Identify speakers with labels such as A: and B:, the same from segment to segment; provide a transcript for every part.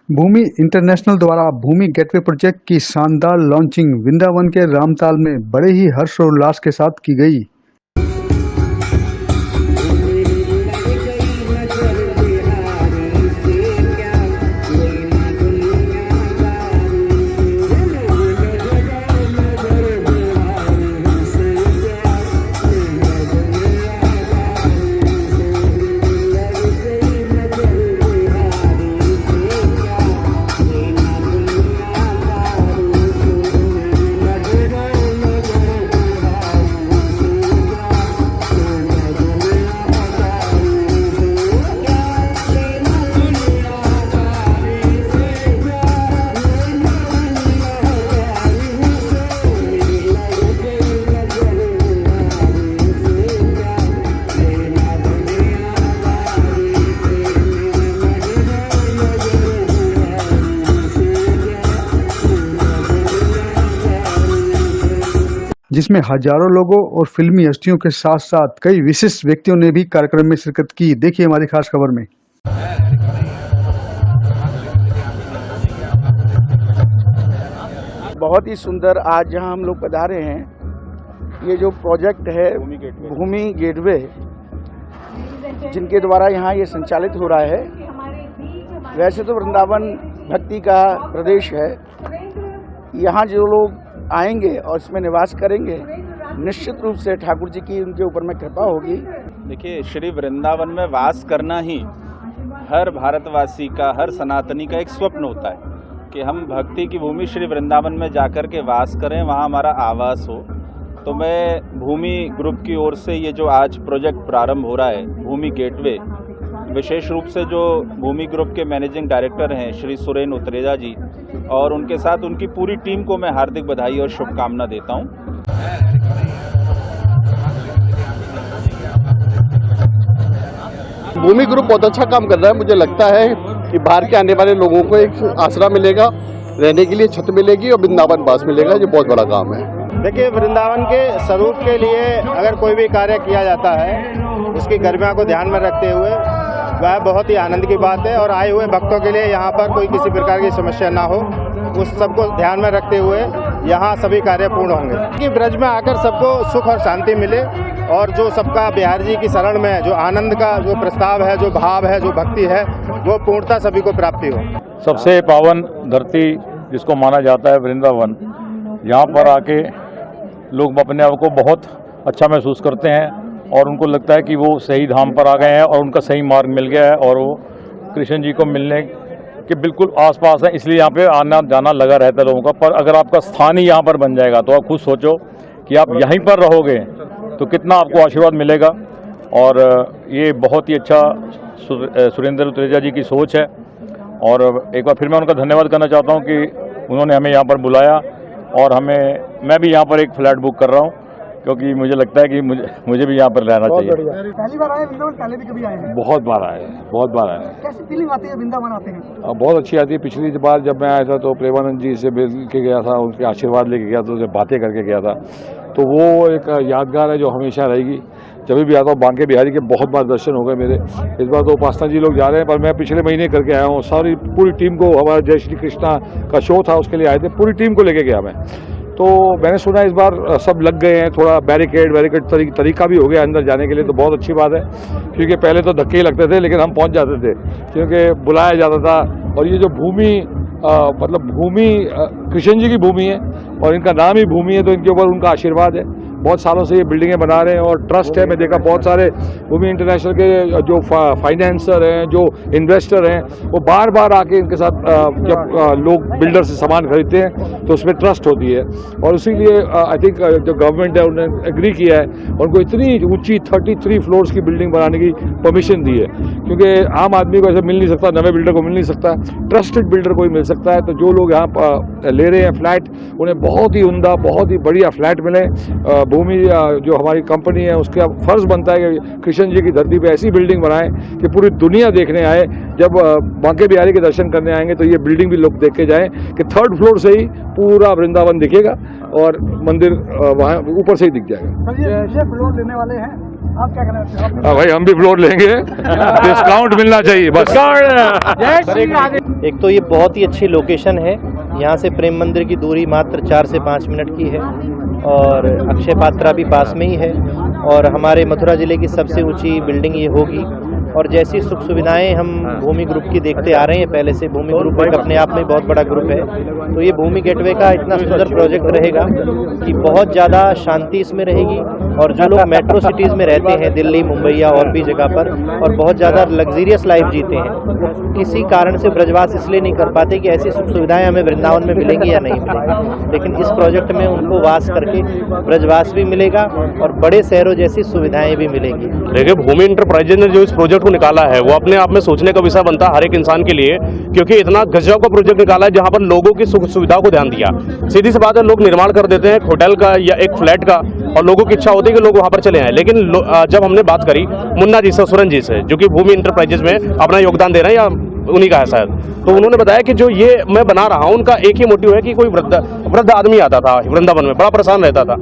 A: भूमि international द्वारा भूमि gateway project की शानदार लॉन्चिंग वृंदावन के रामताल में बड़े ही हर्षोल्लास के साथ की गई। जिसमें हजारों लोगों और फिल्मी हस्तियों के साथ साथ कई विशिष्ट व्यक्तियों ने भी कार्यक्रम में शिरकत की। देखिए हमारी खास खबर में।
B: बहुत ही सुंदर आज जहां हम लोग पधारे हैं, ये जो प्रोजेक्ट है भूमि गेटवे, जिनके द्वारा यहाँ ये संचालित हो रहा है। वैसे तो वृंदावन भक्ति का प्रदेश है, यहाँ जो लोग आएंगे और इसमें निवास करेंगे, निश्चित रूप से ठाकुर जी की उनके ऊपर में कृपा होगी।
C: देखिए, श्री वृंदावन में वास करना ही हर भारतवासी का, हर सनातनी का एक स्वप्न होता है कि हम भक्ति की भूमि श्री वृंदावन में जाकर के वास करें, वहाँ हमारा आवास हो। तो मैं भूमि ग्रुप की ओर से ये जो आज प्रोजेक्ट प्रारंभ हो रहा है भूमि गेटवे, विशेष रूप से जो भूमि ग्रुप के मैनेजिंग डायरेक्टर हैं श्री सुरेन उत्रेजा जी और उनके साथ उनकी पूरी टीम को मैं हार्दिक बधाई और शुभकामना देता हूं।
D: भूमि ग्रुप बहुत अच्छा काम कर रहा है। मुझे लगता है कि बाहर के आने वाले लोगों को एक आसरा मिलेगा, रहने के लिए छत मिलेगी और वृंदावन पास मिलेगा। ये बहुत बड़ा काम है।
E: देखिए, वृंदावन के स्वरूप के लिए अगर कोई भी कार्य किया जाता है, उसकी गरिमा को ध्यान में रखते हुए, वह बहुत ही आनंद की बात है। और आए हुए भक्तों के लिए यहाँ पर कोई किसी प्रकार की समस्या ना हो, उस सबको ध्यान में रखते हुए यहाँ सभी कार्य पूर्ण होंगे कि ब्रज में आकर सबको सुख और शांति मिले और जो सबका बिहार जी की शरण में जो आनंद का जो प्रस्ताव है, जो भाव है, जो भक्ति है, वो पूर्णता सभी को प्राप्ति हो।
F: सबसे पावन धरती जिसको माना जाता है वृंदावन, यहाँ पर आके लोग अपने आप को बहुत अच्छा महसूस करते हैं और उनको लगता है कि वो सही धाम पर आ गए हैं और उनका सही मार्ग मिल गया है और वो कृष्ण जी को मिलने के बिल्कुल आसपास है। इसलिए यहाँ पे आना जाना लगा रहता है लोगों का। पर अगर आपका स्थान ही यहाँ पर बन जाएगा तो आप खुद सोचो कि आप यहीं पर रहोगे तो कितना आपको आशीर्वाद मिलेगा। और ये बहुत ही अच्छा सुरेंद्र उत्रेजा जी की सोच है और एक बार फिर मैं उनका धन्यवाद करना चाहता हूँ कि उन्होंने हमें यहाँ पर बुलाया और मैं भी यहाँ पर एक फ्लैट बुक कर रहा हूँ क्योंकि मुझे लगता है कि मुझे भी यहाँ पर रहना चाहिए।
A: पहली बार आए वृंदावन? पहले भी कभी आए हैं?
F: बहुत बार आए, बहुत बार आए।
A: कैसी फीलिंग आती है वृंदावन आते हैं?
F: बहुत अच्छी आती है। पिछली बार जब मैं आया था तो प्रेमानंद जी से मिल के गया था, उनके आशीर्वाद लेके गया था, उनसे बातें करके गया था। तो वो एक यादगार है जो हमेशा रहेगी। जब भी आता हूँ बांके बिहारी के बहुत बार दर्शन हो गए मेरे। इस बार तो उपासना जी लोग जा रहे हैं, पर मैं पिछले महीने करके आया हूँ। सारी पूरी टीम को, हमारा जय श्री कृष्णा का शो था उसके लिए आए थे, पूरी टीम को लेके गया मैं। तो मैंने सुना इस बार सब लग गए हैं, थोड़ा बैरिकेड तरीका भी हो गया अंदर जाने के लिए, तो बहुत अच्छी बात है। क्योंकि पहले तो धक्के ही लगते थे लेकिन हम पहुंच जाते थे क्योंकि बुलाया जाता था। और ये जो भूमि मतलब भूमि कृष्ण जी की भूमि है और इनका नाम ही भूमि है, तो इनके ऊपर उनका आशीर्वाद है। बहुत सालों से ये बिल्डिंगे बना रहे हैं और ट्रस्ट है। मैं देखा बहुत सारे भूमि इंटरनेशनल के जो फाइनेंसर हैं, जो इन्वेस्टर हैं, वो बार बार आके इनके साथ जब लोग बिल्डर से सामान खरीदते हैं तो उसमें ट्रस्ट होती है। और इसीलिए आई थिंक जो गवर्नमेंट है उन्होंने एग्री किया है, उनको इतनी ऊंची 33 फ्लोर्स की बिल्डिंग बनाने की परमिशन दी है। क्योंकि आम आदमी को ऐसा मिल नहीं सकता, नवे बिल्डर को मिल नहीं सकता, ट्रस्टेड बिल्डर को ही मिल सकता है। तो जो लोग यहाँ ले रहे हैं फ्लैट, उन्हें बहुत ही उम्दा, बहुत ही बढ़िया फ्लैट मिले। भूमि जो हमारी कंपनी है उसका फर्ज बनता है कि कृष्ण जी की धरती पे ऐसी बिल्डिंग बनाएं कि पूरी दुनिया देखने आए। जब बांके बिहारी के दर्शन करने आएंगे तो ये बिल्डिंग भी लोग देख के जाएं कि 3rd फ्लोर से ही पूरा वृंदावन दिखेगा और मंदिर वहाँ ऊपर से ही दिख जाएगा।
A: ये फ्लोर लेने वाले हैं आप क्या कहना चाहते हैं?
F: हाँ भाई, हम भी फ्लोर लेंगे, डिस्काउंट मिलना चाहिए बस।
G: एक तो ये बहुत ही अच्छी लोकेशन है, यहाँ से प्रेम मंदिर की दूरी मात्र 4 से 5 मिनट की है और अक्षय पात्रा भी पास में ही है और हमारे मथुरा ज़िले की सबसे ऊंची बिल्डिंग ये होगी। और जैसी सुख सुविधाएं हम भूमि ग्रुप की देखते आ रहे हैं पहले से, भूमि ग्रुप एक अपने आप में बहुत बड़ा ग्रुप है, तो ये भूमि गेटवे का इतना सुंदर प्रोजेक्ट रहेगा कि बहुत ज़्यादा शांति इसमें रहेगी। और जो लोग मेट्रो सिटीज़ में रहते हैं, दिल्ली, मुंबई या और भी जगह पर, और बहुत ज़्यादा लग्जरियस लाइफ जीते हैं, वो किसी कारण से ब्रजवास इसलिए नहीं कर पाते कि ऐसी सुख सुविधाएं हमें वृंदावन में मिलेंगी या नहीं मिलेंगी, लेकिन इस प्रोजेक्ट में उनको वास करके ब्रजवास भी मिलेगा और बड़े शहरों जैसी सुविधाएं भी मिलेंगी।
H: देखिए, भूमि इंटरप्राइजेज ने जो इस प्रोजेक्ट को निकाला है वो अपने आप में सोचने का विषय बनता है हर एक इंसान के लिए, क्योंकि इतना गजब का प्रोजेक्ट निकाला है जहां पर लोगों की सुख सुविधा को ध्यान दिया। सीधी सी बात है, लोग निर्माण कर देते हैं होटल का या एक फ्लैट का और लोगों की इच्छा होती है कि लोग वहां पर चले आए, लेकिन जब हमने बात करी मुन्ना जी से, सुरन जी से, जो कि भूमि इंटरप्राइजेज में अपना योगदान दे रहे हैं या उन्हीं का है शायद, तो उन्होंने बताया कि जो ये मैं बना रहा हूं उनका एक ही मोटिव है कि कोई वृद्ध आदमी आता था वृंदावन में, बड़ा परेशान रहता था,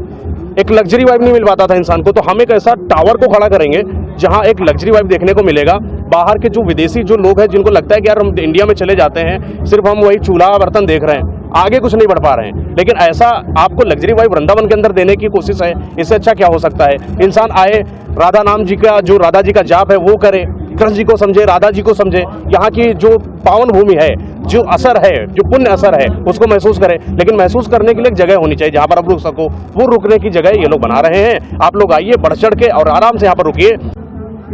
H: एक लग्जरी वाइब नहीं मिल पाता था इंसान को, तो हम एक ऐसा टावर को खड़ा करेंगे जहां एक लग्जरी वाइब देखने को मिलेगा। बाहर के जो विदेशी जो लोग हैं जिनको लगता है कि यार हम इंडिया में चले जाते हैं सिर्फ हम वही चूल्हा बर्तन देख रहे हैं, आगे कुछ नहीं बढ़ पा रहे हैं, लेकिन ऐसा आपको लग्जरी वाइब वृंदावन के अंदर देने की कोशिश है, इससे अच्छा क्या हो सकता है। इंसान आए, राधा नाम जी का जो राधा जी का जाप है वो करे, कृष्ण जी को समझे, राधा जी को समझे, यहाँ की जो पावन भूमि है, जो असर है, जो पुण्य असर है उसको महसूस करें, लेकिन महसूस करने के लिए एक जगह होनी चाहिए जहाँ पर आप रुक सको, वो रुकने की जगह ये लोग बना रहे हैं। आप लोग आइए, बढ़ चढ़ के और आराम से यहाँ पर रुकिए।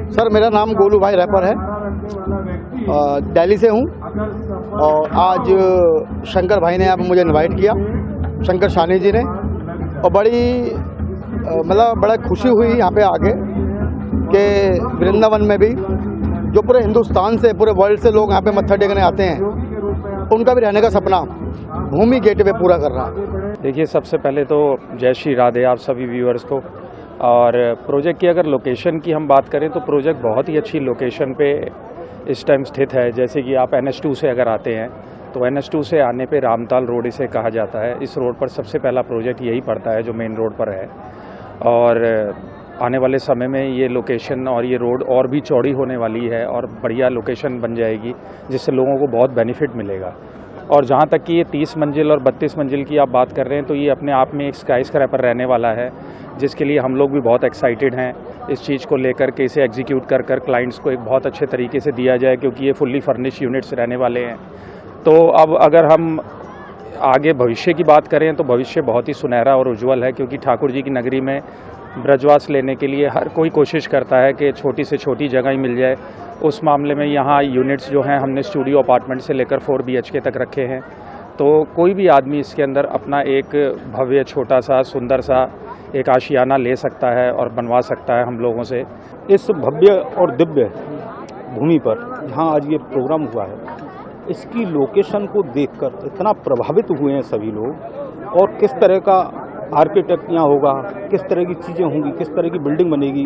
B: सर, मेरा नाम गोलू भाई रैपर है, दिल्ली से हूँ और आज शंकर भाई ने यहाँ पर मुझे इनवाइट किया, शंकर शानी जी ने, और मतलब बड़ा खुशी हुई यहाँ पे आके कि वृंदावन में भी जो पूरे हिंदुस्तान से, पूरे वर्ल्ड से लोग यहाँ पे मत्था टेकने आते हैं, उनका भी रहने का सपना भूमि गेटवे पूरा कर रहा है।
I: देखिए, सबसे पहले तो जय श्री राधे आप सभी व्यूअर्स को। और प्रोजेक्ट की अगर लोकेशन की हम बात करें तो प्रोजेक्ट बहुत ही अच्छी लोकेशन पे इस टाइम स्थित है। जैसे कि आप NH2 से अगर आते हैं तो NH2 से आने पे रामताल रोड इसे कहा जाता है। इस रोड पर सबसे पहला प्रोजेक्ट यही पड़ता है जो मेन रोड पर है, और आने वाले समय में ये लोकेशन और ये रोड और भी चौड़ी होने वाली है और बढ़िया लोकेशन बन जाएगी, जिससे लोगों को बहुत बेनिफिट मिलेगा। और जहाँ तक कि ये 30 मंजिल और 32 मंजिल की आप बात कर रहे हैं तो ये अपने आप में एक स्काई स्क्रैपर रहने वाला है, जिसके लिए हम लोग भी बहुत एक्साइटेड हैं इस चीज़ को लेकर के इसे एग्जीक्यूट कर क्लाइंट्स को एक बहुत अच्छे तरीके से दिया जाए, क्योंकि ये फुल्ली फर्निश यूनिट्स रहने वाले हैं। तो अब अगर हम आगे भविष्य की बात करें तो भविष्य बहुत ही सुनहरा और उज्ज्वल है, क्योंकि ठाकुर जी की नगरी में ब्रजवास लेने के लिए हर कोई कोशिश करता है कि छोटी से छोटी जगह ही मिल जाए। उस मामले में यहाँ यूनिट्स जो हैं हमने स्टूडियो अपार्टमेंट से लेकर 4 BHK तक रखे हैं, तो कोई भी आदमी इसके अंदर अपना एक भव्य छोटा सा सुंदर सा एक आशियाना ले सकता है और बनवा सकता है हम लोगों से।
J: इस भव्य और दिव्य भूमि पर जहाँ आज ये प्रोग्राम हुआ है, इसकी लोकेशन को देखकर इतना प्रभावित हुए हैं सभी लोग, और किस तरह का आर्किटेक्ट यहाँ होगा, किस तरह की चीज़ें होंगी, किस तरह की बिल्डिंग बनेगी,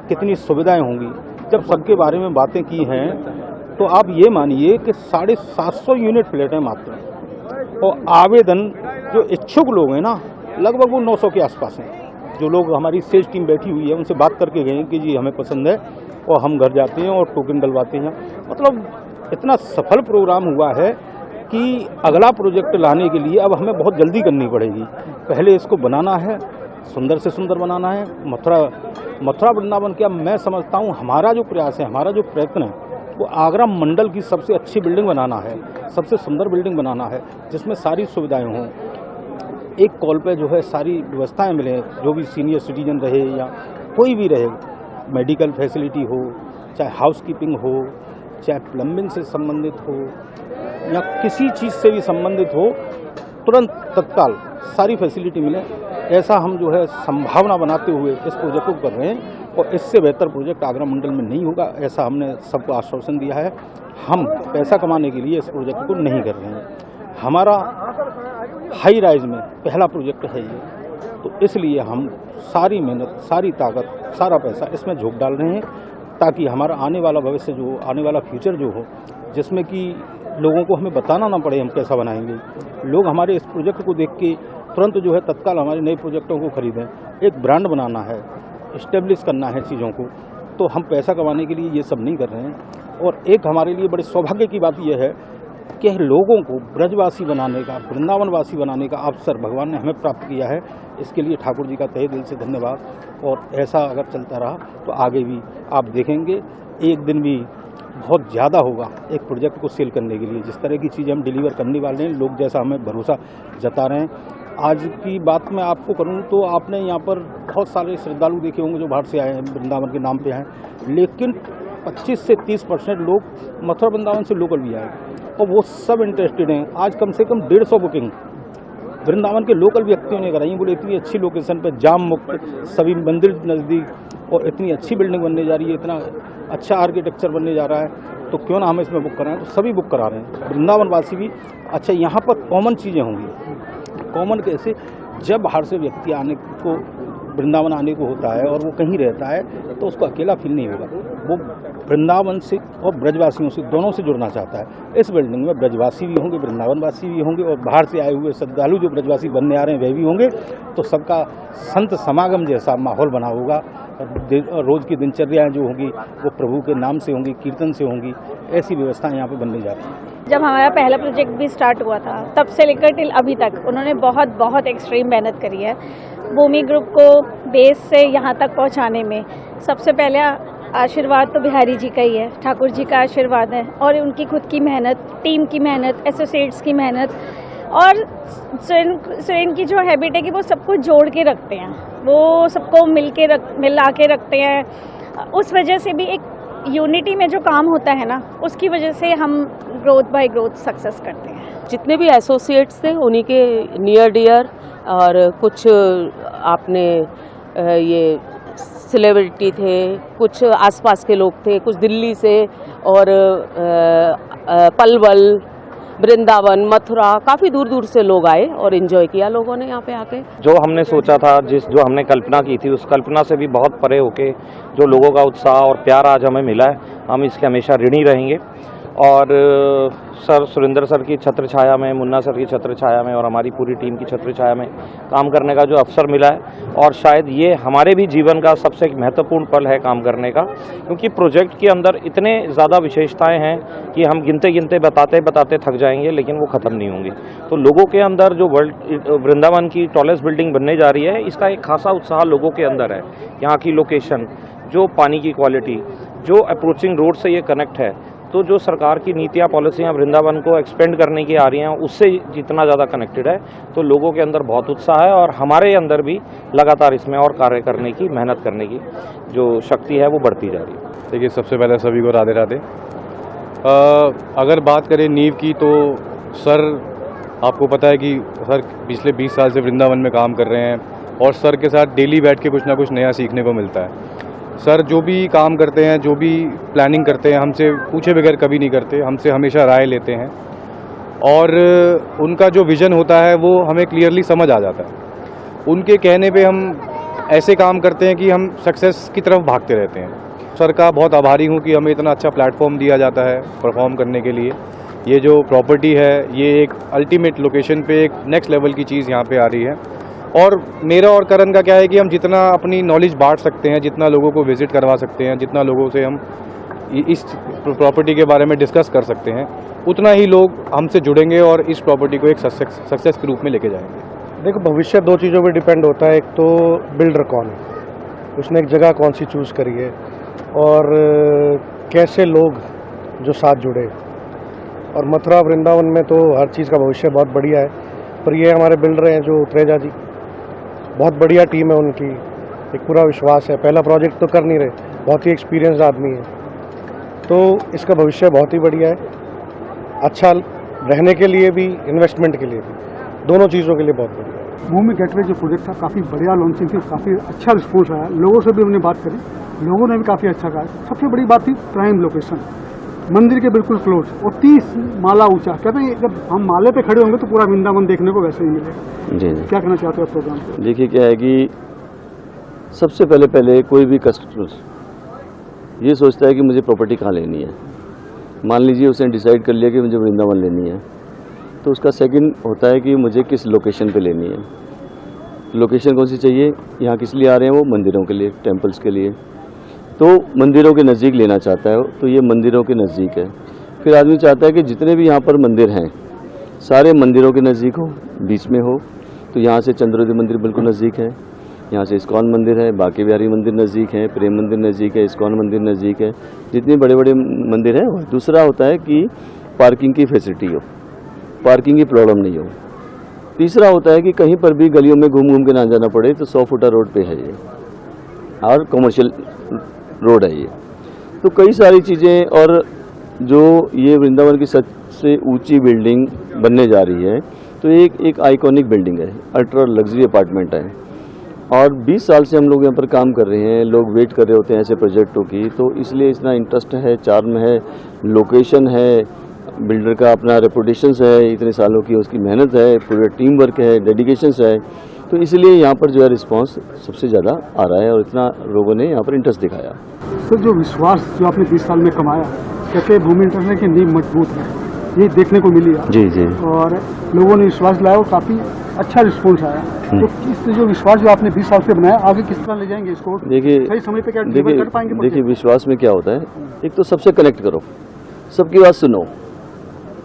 J: कितनी सुविधाएं होंगी। जब सबके बारे में बातें की हैं तो आप ये मानिए कि 750 यूनिट फ्लैट है मात्र, और आवेदन जो इच्छुक लोग हैं ना लगभग वो 900 के आसपास हैं। जो लोग हमारी सेल्स टीम बैठी हुई है उनसे बात करके गए कि जी हमें पसंद है, और हम घर जाते हैं और टोकन डलवाते हैं। मतलब इतना सफल प्रोग्राम हुआ है कि अगला प्रोजेक्ट लाने के लिए अब हमें बहुत जल्दी करनी पड़ेगी। पहले इसको बनाना है, सुंदर से सुंदर बनाना है। मथुरा वृंदावन क्या मैं समझता हूँ हमारा जो प्रयास है, हमारा जो प्रयत्न है, वो आगरा मंडल की सबसे अच्छी बिल्डिंग बनाना है, सबसे सुंदर बिल्डिंग बनाना है, जिसमें सारी सुविधाएं हों, एक कॉल पे जो है सारी व्यवस्थाएं मिलें। जो भी सीनियर सिटीजन रहे या कोई भी रहे, मेडिकल फैसिलिटी हो, चाहे हाउसकीपिंग हो, चाहे प्लम्बिंग से संबंधित हो या किसी चीज़ से भी संबंधित हो, तुरंत तत्काल सारी फैसिलिटी मिले, ऐसा हम जो है संभावना बनाते हुए इस प्रोजेक्ट को कर रहे हैं। और इससे बेहतर प्रोजेक्ट आगरा मंडल में नहीं होगा, ऐसा हमने सबको आश्वासन दिया है। हम पैसा कमाने के लिए इस प्रोजेक्ट को नहीं कर रहे हैं। हमारा हाई राइज में पहला प्रोजेक्ट है ये, तो इसलिए हम सारी मेहनत, सारी ताकत, सारा पैसा इसमें झोंक डाल रहे हैं, ताकि हमारा आने वाला भविष्य जो, आने वाला फ्यूचर जो हो, जिसमें कि लोगों को हमें बताना ना पड़े हम कैसा बनाएंगे। लोग हमारे इस प्रोजेक्ट को देख के तुरंत जो है तत्काल हमारे नए प्रोजेक्टों को खरीदें। एक ब्रांड बनाना है, इस्टेब्लिश करना है चीज़ों को, तो हम पैसा कमाने के लिए ये सब नहीं कर रहे हैं। और एक हमारे लिए बड़े सौभाग्य की बात यह है कि लोगों को ब्रजवासी बनाने का, वृंदावनवासी बनाने का अवसर भगवान ने हमें प्राप्त किया है। इसके लिए ठाकुर जी का तहे दिल से धन्यवाद। और ऐसा अगर चलता रहा तो आगे भी आप देखेंगे एक दिन भी बहुत ज़्यादा होगा एक प्रोजेक्ट को सेल करने के लिए। जिस तरह की चीज़ें हम डिलीवर करने वाले हैं, लोग जैसा हमें भरोसा जता रहे हैं। आज की बात मैं आपको करूं तो आपने यहाँ पर बहुत सारे श्रद्धालु देखे होंगे जो बाहर से आए हैं, वृंदावन के नाम पे हैं, लेकिन 25 से 30% लोग मथुरा वृंदावन से लोकल भी आए और वो सब इंटरेस्टेड हैं। आज कम से कम 150 बुकिंग वृंदावन के लोकल व्यक्तियों ने कराई। बोले इतनी अच्छी लोकेशन पर, जाम मुक्त, सभी मंदिर नज़दीक और इतनी अच्छी बिल्डिंग बनने जा रही है, इतना अच्छा आर्किटेक्चर बनने जा रहा है, तो क्यों ना हम इसमें बुक कराएं। तो सभी बुक करा रहे हैं, वृंदावन वासी भी। अच्छा, यहाँ पर कॉमन चीज़ें होंगी। कॉमन कैसे? जब बाहर से व्यक्ति आने को, वृंदावन आने को होता है और वो कहीं रहता है तो उसको अकेला फील नहीं होगा। वो वृंदावन से और ब्रजवासियों से, दोनों से जुड़ना चाहता है। इस बिल्डिंग में ब्रजवासी भी होंगे, वृंदावनवासी भी होंगे और बाहर से आए हुए श्रद्धालु जो ब्रजवासी बनने आ रहे हैं वह भी होंगे। तो सबका संत समागम जैसा माहौल बना होगा। रोज़ की दिनचर्याएँ जो होंगी वो प्रभु के नाम से होंगी, कीर्तन से होंगी। ऐसी व्यवस्था यहाँ पर बनने जा रही है।
K: जब हमारा पहला प्रोजेक्ट भी स्टार्ट हुआ था तब से लेकर टिल अभी तक उन्होंने बहुत एक्सट्रीम मेहनत करी है भूमि ग्रुप को बेस से यहाँ तक पहुँचाने में। सबसे पहले आशीर्वाद तो बिहारी जी का ही है, ठाकुर जी का आशीर्वाद है और उनकी खुद की मेहनत, टीम की मेहनत, एसोसिएट्स की मेहनत और सुरेन की जो हैबिट है कि वो सबको जोड़ के रखते हैं, वो सबको मिला के रखते हैं। उस वजह से भी एक यूनिटी में जो काम होता है ना, उसकी वजह से हम ग्रोथ बाय ग्रोथ सक्सेस करते हैं।
L: जितने भी एसोसिएट्स थे उन्हीं के नियर डियर और कुछ आपने ये सेलिब्रिटी थे, कुछ आसपास के लोग थे, कुछ दिल्ली से और पलवल, वृंदावन, मथुरा, काफ़ी दूर दूर से लोग आए और एंजॉय किया लोगों ने यहाँ पे आके।
I: जो हमने सोचा था, जो हमने कल्पना की थी, उस कल्पना से भी बहुत परे होके जो लोगों का उत्साह और प्यार आज हमें मिला है, हम इसके हमेशा ऋणी रहेंगे। और सर सुरेंद्र सर की छत्र छाया में, मुन्ना सर की छत्र छाया में और हमारी पूरी टीम की छत्र छाया में काम करने का जो अवसर मिला है, और शायद ये हमारे भी जीवन का सबसे महत्वपूर्ण पल है काम करने का, क्योंकि प्रोजेक्ट के अंदर इतने ज़्यादा विशेषताएं हैं कि हम गिनते गिनते बताते थक जाएंगे, लेकिन वो ख़त्म नहीं होंगी। तो लोगों के अंदर जो वृंदावन की टॉलेस्ट बिल्डिंग बनने जा रही है, इसका एक खासा उत्साह लोगों के अंदर है। यहाँ की लोकेशन, जो पानी की क्वालिटी, जो अप्रोचिंग रोड से ये कनेक्ट है, तो जो सरकार की नीतियाँ पॉलिसियाँ वृंदावन को एक्सपेंड करने की आ रही हैं, उससे जितना ज़्यादा कनेक्टेड है, तो लोगों के अंदर बहुत उत्साह है और हमारे अंदर भी लगातार इसमें और कार्य करने की, मेहनत करने की जो शक्ति है वो बढ़ती जा रही है।
M: देखिए, सबसे पहले सभी को राधे राधे। अगर बात करें नींव की, तो सर आपको पता है कि सर पिछले 20 साल से वृंदावन में काम कर रहे हैं और सर के साथ डेली बैठ के कुछ ना कुछ नया सीखने को मिलता है। सर जो भी काम करते हैं, जो भी प्लानिंग करते हैं, हमसे पूछे बगैर कभी नहीं करते, हमसे हमेशा राय लेते हैं और उनका जो विज़न होता है वो हमें क्लियरली समझ आ जाता है। उनके कहने पे हम ऐसे काम करते हैं कि हम सक्सेस की तरफ भागते रहते हैं। सर का बहुत आभारी हूँ कि हमें इतना अच्छा प्लेटफॉर्म दिया जाता है परफॉर्म करने के लिए। ये जो प्रॉपर्टी है, ये एक अल्टीमेट लोकेशन पे एक नेक्स्ट लेवल की चीज़ यहाँ पे आ रही है। और मेरा और करण का क्या है कि हम जितना अपनी नॉलेज बांट सकते हैं, जितना लोगों को विजिट करवा सकते हैं, जितना लोगों से हम इस प्रॉपर्टी के बारे में डिस्कस कर सकते हैं, उतना ही लोग हमसे जुड़ेंगे और इस प्रॉपर्टी को एक सक्सेस के रूप में लेके जाएंगे।
N: देखो, भविष्य दो चीज़ों पे डिपेंड होता है। एक तो बिल्डर कौन है, उसने एक जगह कौन सी चूज़ करी है और कैसे लोग जो साथ जुड़े। और मथुरा वृंदावन में तो हर चीज़ का भविष्य बहुत बढ़िया है। पर ये हमारे बिल्डर हैं जो त्रेजा जी, बहुत बढ़िया टीम है उनकी, एक पूरा विश्वास है। पहला प्रोजेक्ट तो कर नहीं रहे, बहुत ही एक्सपीरियंस आदमी है, तो इसका भविष्य बहुत ही बढ़िया है। अच्छा रहने के लिए भी, इन्वेस्टमेंट के लिए भी, दोनों चीज़ों के लिए बहुत बढ़िया है।
A: भूमि गेटवे जो प्रोजेक्ट था, काफ़ी बढ़िया लॉन्चिंग थी, काफ़ी अच्छा रिस्पॉन्स आया। लोगों से भी हमने बात करी, लोगों ने भी काफ़ी अच्छा कहा। सबसे बड़ी बात थी प्राइम लोकेशन, मंदिर के बिल्कुल क्लोज और 30 माला ऊंचा। कहते हैं जब हम माले पे खड़े होंगे तो पूरा वृंदावन देखने को वैसे ही मिलेगा।
O: जी,
A: क्या कहना चाहते हो प्रोग्राम पे?
O: देखिए, क्या है कि सबसे पहले कोई भी कस्टमर ये सोचता है कि मुझे प्रॉपर्टी कहाँ लेनी है। मान लीजिए उसने डिसाइड कर लिया कि मुझे वृंदावन लेनी है, तो उसका सेकंड होता है कि मुझे किस लोकेशन पे लेनी है। लोकेशन कौन सी चाहिए, यहाँ किस लिए आ रहे हैं वो, मंदिरों के लिए, टेम्पल्स के लिए। तो मंदिरों के नज़दीक लेना चाहता है तो ये मंदिरों के नज़दीक है। फिर आदमी चाहता है कि जितने भी यहाँ पर मंदिर हैं सारे मंदिरों के नज़दीक हो, बीच में हो। तो यहाँ से चंद्रोदय मंदिर बिल्कुल नज़दीक है, यहाँ से इस्कॉन मंदिर है, बांके बिहारी मंदिर नज़दीक है, प्रेम मंदिर नज़दीक है, इस्कॉन मंदिर नज़दीक है, जितने बड़े बड़े मंदिर हैं। दूसरा होता है कि पार्किंग की फैसिलिटी हो, पार्किंग की प्रॉब्लम नहीं हो। तीसरा होता है कि कहीं पर भी गलियों में घूम घूम के ना जाना पड़े, तो 100 फुटा रोड पे है ये और कमर्शियल रोड है ये। तो कई सारी चीज़ें, और जो ये वृंदावन की सबसे ऊंची बिल्डिंग बनने जा रही है, तो एक आइकॉनिक बिल्डिंग है, अल्ट्रा लग्जरी अपार्टमेंट है। और 20 साल से हम लोग यहाँ पर काम कर रहे हैं, लोग वेट कर रहे होते हैं ऐसे प्रोजेक्टों की। तो इसलिए इतना इंटरेस्ट है, चार्म है, लोकेशन है, बिल्डर का अपना रेपुटेशंस है, इतने सालों की उसकी मेहनत है, पूरा टीम वर्क है, डेडिकेशंस है। तो इसलिए यहाँ पर जो है रिस्पांस सबसे ज़्यादा आ रहा है और इतना लोगों ने यहाँ पर इंटरेस्ट दिखाया।
A: सर, जो विश्वास जो आपने 20 साल में कमाया, कहते भूमि इंटरनेट की नींव मजबूत है, ये देखने को मिली है।
O: जी जी।
A: और लोगों ने विश्वास लाया और काफ़ी अच्छा रिस्पॉन्स आया। तो इस जो विश्वास जो आपने 20 साल से बनाया, आगे किस तरह ले जाएंगे इसको?
O: देखिए,
A: सही समय पे क्या डिलीवर कर पाएंगे?
O: देखिए विश्वास में क्या होता है, एक तो सबसे कनेक्ट करो, सबकी बात सुनो,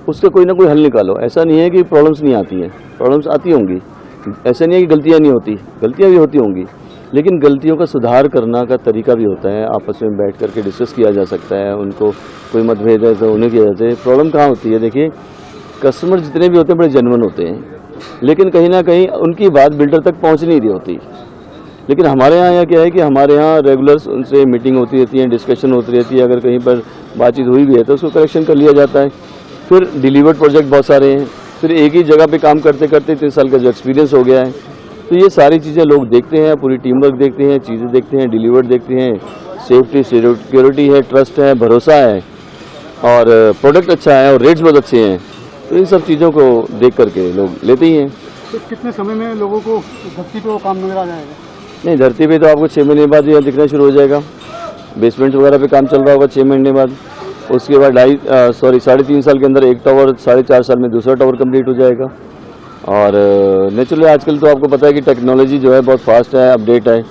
O: उसका कोई ना कोई हल निकालो। ऐसा नहीं है कि प्रॉब्लम्स नहीं आती हैं, प्रॉब्लम्स आती होंगी, ऐसा नहीं है कि गलतियाँ नहीं होती, गलतियाँ भी होती होंगी, लेकिन गलतियों का सुधार करना का तरीका भी होता है। आपस में बैठ करके डिस्कस किया जा सकता है, उनको कोई मतभेद है तो उन्हें किया जाता है। प्रॉब्लम कहाँ होती है, देखिए कस्टमर जितने भी होते हैं बड़े जेन्युइन होते हैं, लेकिन कहीं ना कहीं उनकी बात बिल्डर तक पहुँच नहीं रही होती। लेकिन हमारे यहाँ क्या है कि हमारे यहाँ रेगुलर उनसे मीटिंग होती रहती है, डिस्कशन होती रहती है, अगर कहीं पर बातचीत हुई भी है तो उसको करेक्शन कर लिया जाता है। फिर डिलीवर्ड प्रोजेक्ट बहुत सारे हैं, फिर एक ही जगह पे काम करते करते 3 साल का जो एक्सपीरियंस हो गया है, तो ये सारी चीज़ें लोग देखते हैं, पूरी टीम वर्क देखते हैं, चीज़ें देखते हैं, डिलीवर्ड देखते हैं, सेफ्टी सिक्योरिटी है, ट्रस्ट है, भरोसा है और प्रोडक्ट अच्छा है और रेट्स बहुत अच्छे हैं। तो इन सब चीज़ों को देख करके लोग लेते ही हैं।
A: तो कितने समय में लोगों को धरती पे वो काम नजर आ जाएगा?
O: नहीं, धरती पे तो आपको 6 महीने बाद यह दिखना शुरू हो जाएगा। बेसमेंट वगैरह पे काम चल रहा होगा 6 महीने बाद, उसके बाद 3.5 साल के अंदर एक टावर, 4.5 साल में दूसरा टावर कंप्लीट हो जाएगा। और नेचुरली आजकल तो आपको पता है कि टेक्नोलॉजी जो है बहुत फास्ट है, अपडेट है,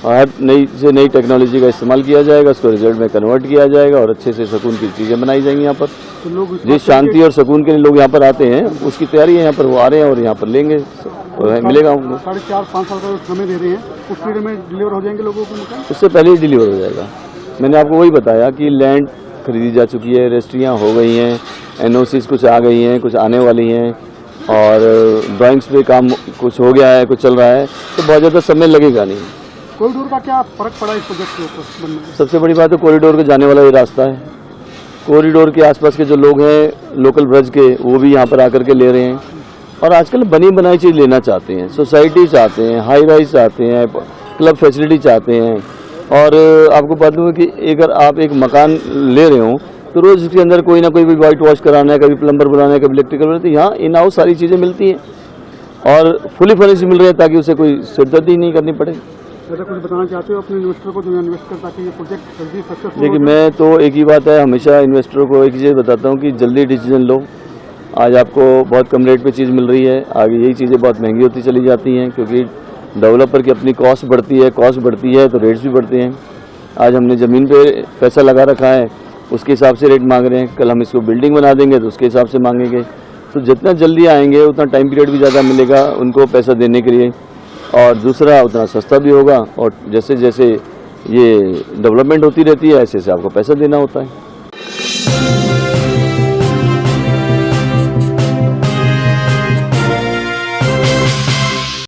O: और हर नई से नई टेक्नोलॉजी का इस्तेमाल किया जाएगा, उसको रिजल्ट में कन्वर्ट किया जाएगा और अच्छे से सुकून की चीज़ें बनाई जाएंगी यहाँ पर।
A: तो लोग
O: जिस शांति और सुकून के लिए लोग यहाँ पर आते हैं, उसकी तैयारी है, यहाँ पर वो आ रहे हैं और यहाँ पर लेंगे, मिलेगा उनको।
A: 4.5-5 साल का समय दे रहे हैं, उस पीरियड में डिलीवर हो जाएंगे लोगों को मकान?
O: उससे पहले ही डिलीवर हो जाएगा। मैंने आपको वही बताया कि लैंड खरीदी जा चुकी है, रजिस्ट्रियाँ हो गई हैं, NOCs कुछ आ गई हैं, कुछ आने वाली हैं, और ड्राइंग्स पे काम कुछ हो गया है, कुछ चल रहा है, तो बहुत ज़्यादा समय लगेगा नहीं।
A: कॉरिडोर का क्या फर्क पड़ा इस प्रोजेक्ट के ऊपर बनने में?
O: सबसे बड़ी बात है कॉरिडोर के जाने वाला ये रास्ता है। कॉरिडोर के आसपास के जो लोग हैं लोकल ब्रज के, वो भी यहाँ पर आकर के ले रहे हैं और आजकल बनी बनाई चीज़ लेना चाहते हैं। सोसाइटी चाहते हैं, हाई राइज चाहते हैं, क्लब फैसिलिटी चाहते हैं। और आपको बता दूँ कि अगर आप एक मकान ले रहे हो तो रोज़ उसके अंदर कोई ना कोई भी वाइट वॉश कराना है, कभी प्लम्बर बुलाना है, कभी इलेक्ट्रिकल बुलाना है, तो यहाँ इन हाउस सारी चीज़ें मिलती हैं और फुली फर्निश्ड मिल रहे हैं ताकि उसे कोई सिरदर्दी नहीं करनी पड़े।
A: ऐसा कुछ बताना चाहते हो अपने इन्वेस्टर को जो इन्वेस्ट कर, ताकि ये प्रोजेक्ट जल्दी सक्सेसफुल?
O: देखिए, मैं तो एक ही बात है, हमेशा इन्वेस्टरों को एक ही चीज़ बताता हूँ कि जल्दी डिसीजन लो। आज आपको बहुत कम रेट पे चीज़ मिल रही है, आगे यही चीज़ें बहुत महंगी होती चली जाती हैं क्योंकि डेवलपर की अपनी कॉस्ट बढ़ती है तो रेट्स भी बढ़ते हैं। आज हमने ज़मीन पे पैसा लगा रखा है, उसके हिसाब से रेट मांग रहे हैं, कल हम इसको बिल्डिंग बना देंगे तो उसके हिसाब से मांगेंगे। तो जितना जल्दी आएंगे उतना टाइम पीरियड भी ज़्यादा मिलेगा उनको पैसा देने के लिए, और दूसरा उतना सस्ता भी होगा। और जैसे जैसे ये डेवलपमेंट होती रहती है ऐसे ऐसे आपको पैसा देना होता है।